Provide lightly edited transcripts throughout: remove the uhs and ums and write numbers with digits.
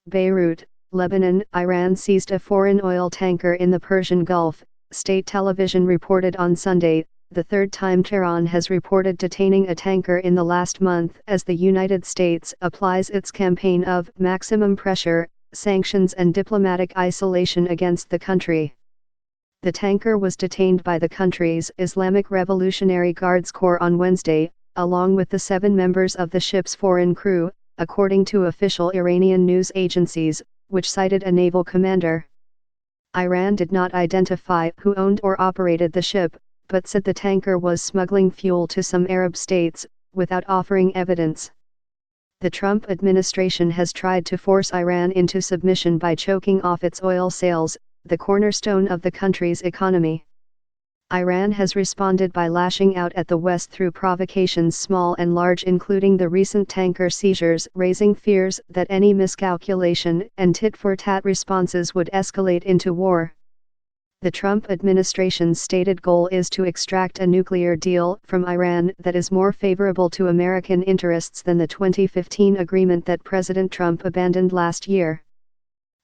Beirut, Lebanon. Iran seized a foreign oil tanker in the Persian Gulf, state television reported on Sunday, the third time Tehran has reported detaining a tanker in the last month as the United States applies its campaign of maximum pressure, sanctions and diplomatic isolation against the country. The tanker was detained by the country's Islamic Revolutionary Guards Corps on Wednesday, along with the 7 members of the ship's foreign crew, according to official Iranian news agencies, which cited a naval commander. Iran did not identify who owned or operated the ship, but said the tanker was smuggling fuel to some Arab states, without offering evidence. The Trump administration has tried to force Iran into submission by choking off its oil sales, the cornerstone of the country's economy. Iran has responded by lashing out at the West through provocations small and large, including the recent tanker seizures, raising fears that any miscalculation and tit-for-tat responses would escalate into war. The Trump administration's stated goal is to extract a nuclear deal from Iran that is more favorable to American interests than the 2015 agreement that President Trump abandoned last year.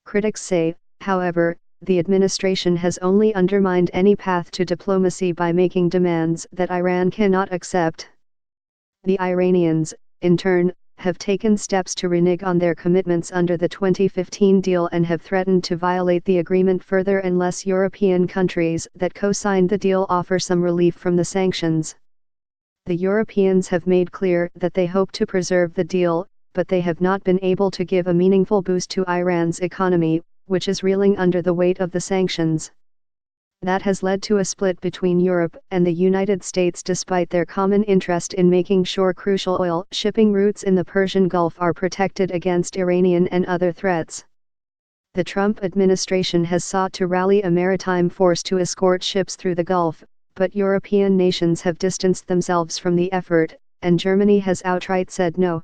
Critics say, however, the administration has only undermined any path to diplomacy by making demands that Iran cannot accept. The Iranians, in turn, have taken steps to renege on their commitments under the 2015 deal and have threatened to violate the agreement further unless European countries that co-signed the deal offer some relief from the sanctions. The Europeans have made clear that they hope to preserve the deal, but they have not been able to give a meaningful boost to Iran's economy, which is reeling under the weight of the sanctions. That has led to a split between Europe and the United States despite their common interest in making sure crucial oil shipping routes in the Persian Gulf are protected against Iranian and other threats. The Trump administration has sought to rally a maritime force to escort ships through the Gulf, but European nations have distanced themselves from the effort, and Germany has outright said no.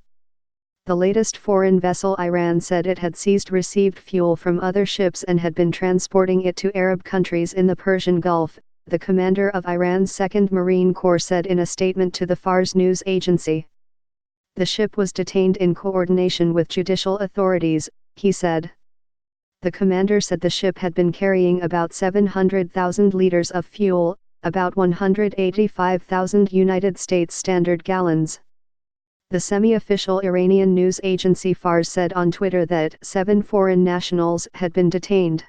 The latest foreign vessel Iran said it had seized received fuel from other ships and had been transporting it to Arab countries in the Persian Gulf, the commander of Iran's 2nd Marine Corps said in a statement to the Fars news agency. The ship was detained in coordination with judicial authorities, he said. The commander said the ship had been carrying about 700,000 liters of fuel, about 185,000 United States standard gallons. The semi-official Iranian news agency Fars said on Twitter that 7 foreign nationals had been detained.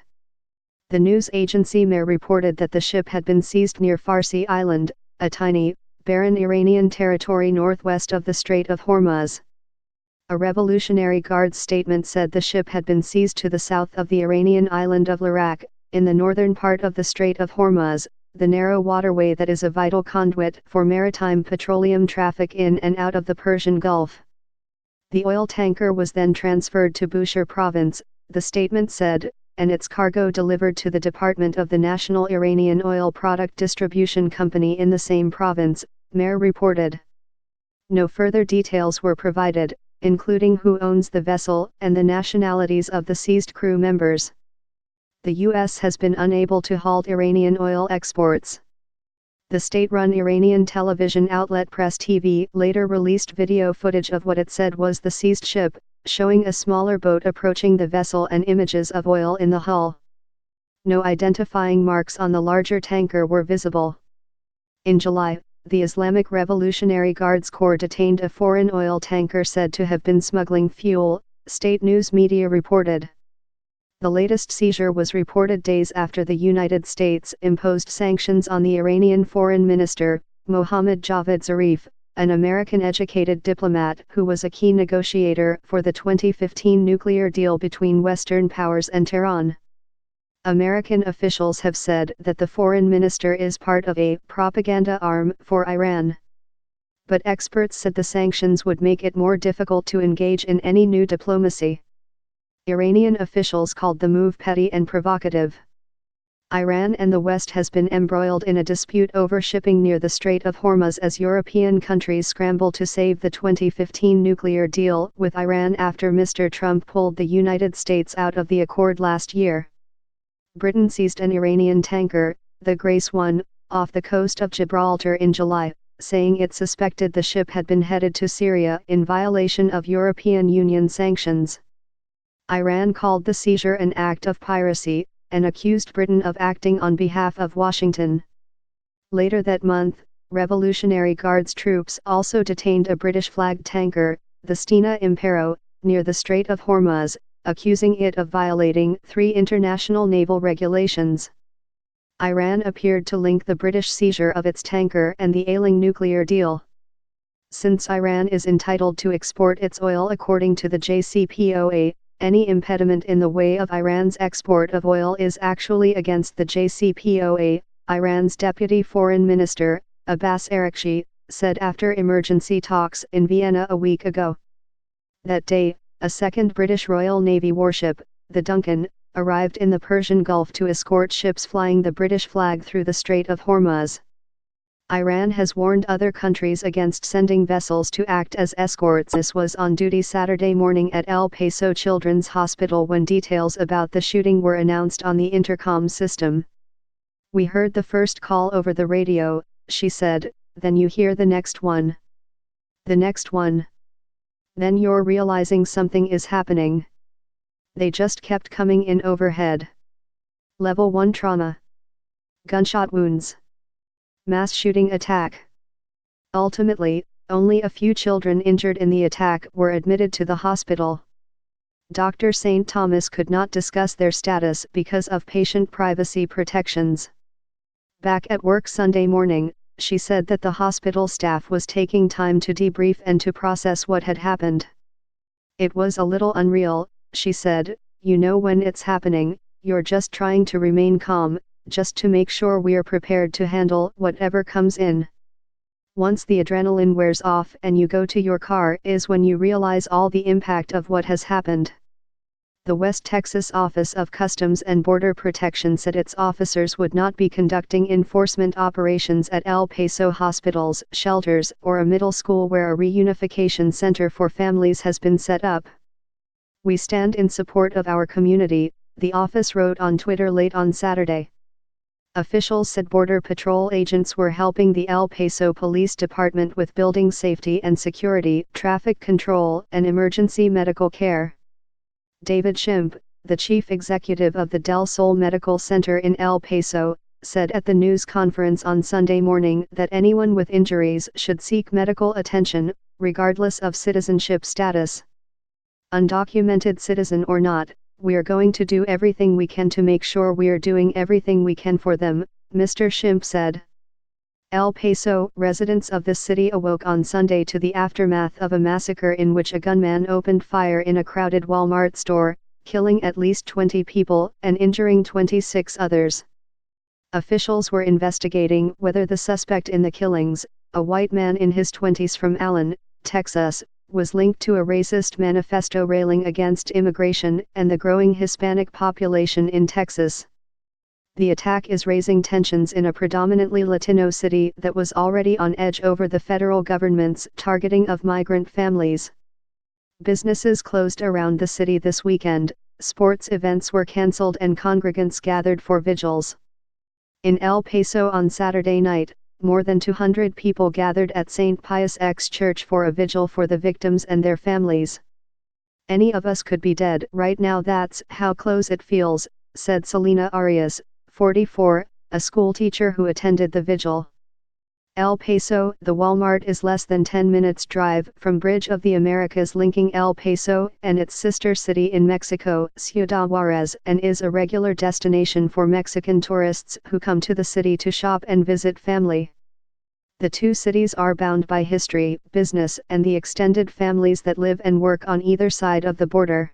The news agency Mehr reported that the ship had been seized near Farsi Island, a tiny, barren Iranian territory northwest of the Strait of Hormuz. A Revolutionary Guards statement said the ship had been seized to the south of the Iranian island of Larak, in the northern part of the Strait of Hormuz, the narrow waterway that is a vital conduit for maritime petroleum traffic in and out of the Persian Gulf. The oil tanker was then transferred to Bushehr province, the statement said, and its cargo delivered to the Department of the National Iranian Oil Product Distribution Company in the same province, Mehr reported. No further details were provided, including who owns the vessel and the nationalities of the seized crew members. The U.S. has been unable to halt Iranian oil exports. The state-run Iranian television outlet Press TV later released video footage of what it said was the seized ship, showing a smaller boat approaching the vessel and images of oil in the hull. No identifying marks on the larger tanker were visible. In July, the Islamic Revolutionary Guards Corps detained a foreign oil tanker said to have been smuggling fuel, state news media reported. The latest seizure was reported days after the United States imposed sanctions on the Iranian Foreign Minister, Mohammad Javad Zarif, an American-educated diplomat who was a key negotiator for the 2015 nuclear deal between Western powers and Tehran. American officials have said that the foreign minister is part of a propaganda arm for Iran. But experts said the sanctions would make it more difficult to engage in any new diplomacy. Iranian officials called the move petty and provocative. Iran and the West has been embroiled in a dispute over shipping near the Strait of Hormuz as European countries scramble to save the 2015 nuclear deal with Iran after Mr. Trump pulled the United States out of the accord last year. Britain seized an Iranian tanker, the Grace 1, off the coast of Gibraltar in July, saying it suspected the ship had been headed to Syria in violation of European Union sanctions. Iran called the seizure an act of piracy, and accused Britain of acting on behalf of Washington. Later that month, Revolutionary Guards troops also detained a British-flagged tanker, the Stena Impero, near the Strait of Hormuz, accusing it of violating 3 international naval regulations. Iran appeared to link the British seizure of its tanker and the ailing nuclear deal. Since Iran is entitled to export its oil according to the JCPOA, any impediment in the way of Iran's export of oil is actually against the JCPOA, Iran's deputy foreign minister, Abbas Araghchi, said after emergency talks in Vienna a week ago. That day, a second British Royal Navy warship, the Duncan, arrived in the Persian Gulf to escort ships flying the British flag through the Strait of Hormuz. Iran has warned other countries against sending vessels to act as escorts. This was on duty Saturday morning at El Paso Children's Hospital when details about the shooting were announced on the intercom system. "We heard the first call over the radio," she said, "then you hear the next one. The next one. Then you're realizing something is happening. They just kept coming in overhead. Level 1 trauma. Gunshot wounds. Mass shooting attack." Ultimately, only a few children injured in the attack were admitted to the hospital. Dr. St. Thomas could not discuss their status because of patient privacy protections. Back at work Sunday morning, she said that the hospital staff was taking time to debrief and to process what had happened. "It was a little unreal," she said. "You know when it's happening, you're just trying to remain calm, just to make sure we're prepared to handle whatever comes in. Once the adrenaline wears off and you go to your car is when you realize all the impact of what has happened." The West Texas Office of Customs and Border Protection said its officers would not be conducting enforcement operations at El Paso hospitals, shelters, or a middle school where a reunification center for families has been set up. "We stand in support of our community," the office wrote on Twitter late on Saturday. Officials said Border Patrol agents were helping the El Paso Police Department with building safety and security, traffic control, and emergency medical care. David Schimpf, the chief executive of the Del Sol Medical Center in El Paso, said at the news conference on Sunday morning that anyone with injuries should seek medical attention, regardless of citizenship status. "Undocumented citizen or not, we're going to do everything we can to make sure we're doing everything we can for them," Mr. Schimpf said. El Paso residents of the city awoke on Sunday to the aftermath of a massacre in which a gunman opened fire in a crowded Walmart store, killing at least 20 people and injuring 26 others. Officials were investigating whether the suspect in the killings, a white man in his 20s from Allen, Texas, was linked to a racist manifesto railing against immigration and the growing Hispanic population in Texas. The attack is raising tensions in a predominantly Latino city that was already on edge over the federal government's targeting of migrant families. Businesses closed around the city this weekend, sports events were canceled and congregants gathered for vigils. In El Paso on Saturday night, more than 200 people gathered at St. Pius X Church for a vigil for the victims and their families. "Any of us could be dead right now, that's how close it feels," said Selena Arias, 44, a schoolteacher who attended the vigil. El Paso, the Walmart is less than 10 minutes drive from Bridge of the Americas linking El Paso and its sister city in Mexico, Ciudad Juarez, and is a regular destination for Mexican tourists who come to the city to shop and visit family. The two cities are bound by history, business, and the extended families that live and work on either side of the border.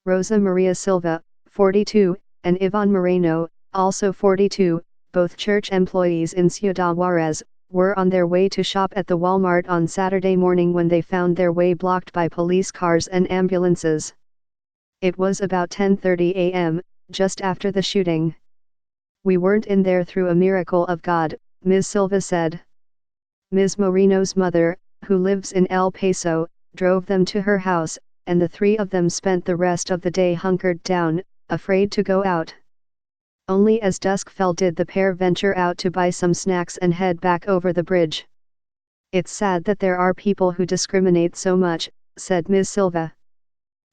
Rosa Maria Silva, 42, and Ivan Moreno, also 42, both church employees in Ciudad Juarez, were on their way to shop at the Walmart on Saturday morning when they found their way blocked by police cars and ambulances. It was about 10:30 a.m., just after the shooting. "We weren't in there through a miracle of God," Ms. Silva said. Ms. Moreno's mother, who lives in El Paso, drove them to her house, and the three of them spent the rest of the day hunkered down, afraid to go out. Only as dusk fell did the pair venture out to buy some snacks and head back over the bridge. "It's sad that there are people who discriminate so much," said Ms. Silva.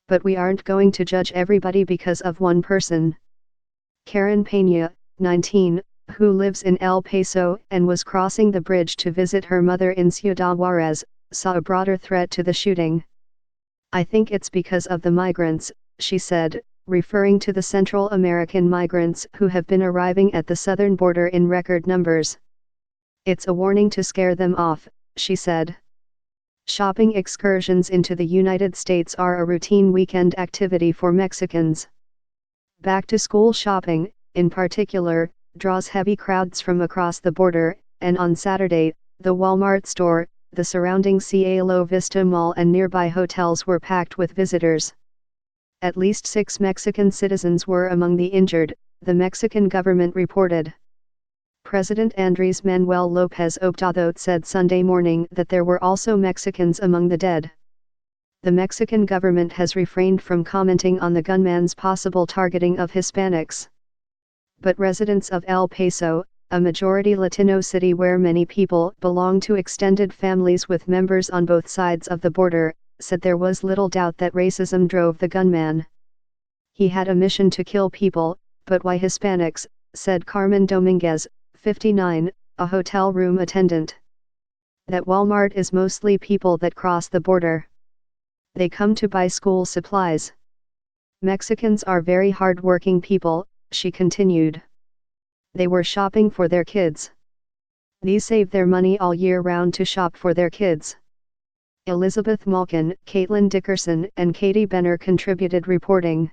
But we aren't going to judge everybody because of one person. Karen Peña, 19, who lives in El Paso and was crossing the bridge to visit her mother in Ciudad Juarez, saw a broader threat to the shooting. I think it's because of the migrants, she said, referring to the Central American migrants who have been arriving at the southern border in record numbers. It's a warning to scare them off, she said. Shopping excursions into the United States are a routine weekend activity for Mexicans. Back-to-school shopping, in particular, draws heavy crowds from across the border, and on Saturday, the Walmart store, the surrounding Cielo Vista Mall and nearby hotels were packed with visitors. At least 6 Mexican citizens were among the injured, the Mexican government reported. President Andrés Manuel López Obrador said Sunday morning that there were also Mexicans among the dead. The Mexican government has refrained from commenting on the gunman's possible targeting of Hispanics. But residents of El Paso, a majority Latino city where many people belong to extended families with members on both sides of the border, said there was little doubt that racism drove the gunman. He had a mission to kill people, but why Hispanics, said Carmen Dominguez, 59, a hotel room attendant. That Walmart is mostly people that cross the border. They come to buy school supplies. Mexicans are very hard-working people, she continued. They were shopping for their kids. These save their money all year round to shop for their kids. Elizabeth Malkin, Caitlin Dickerson and Katie Benner contributed reporting.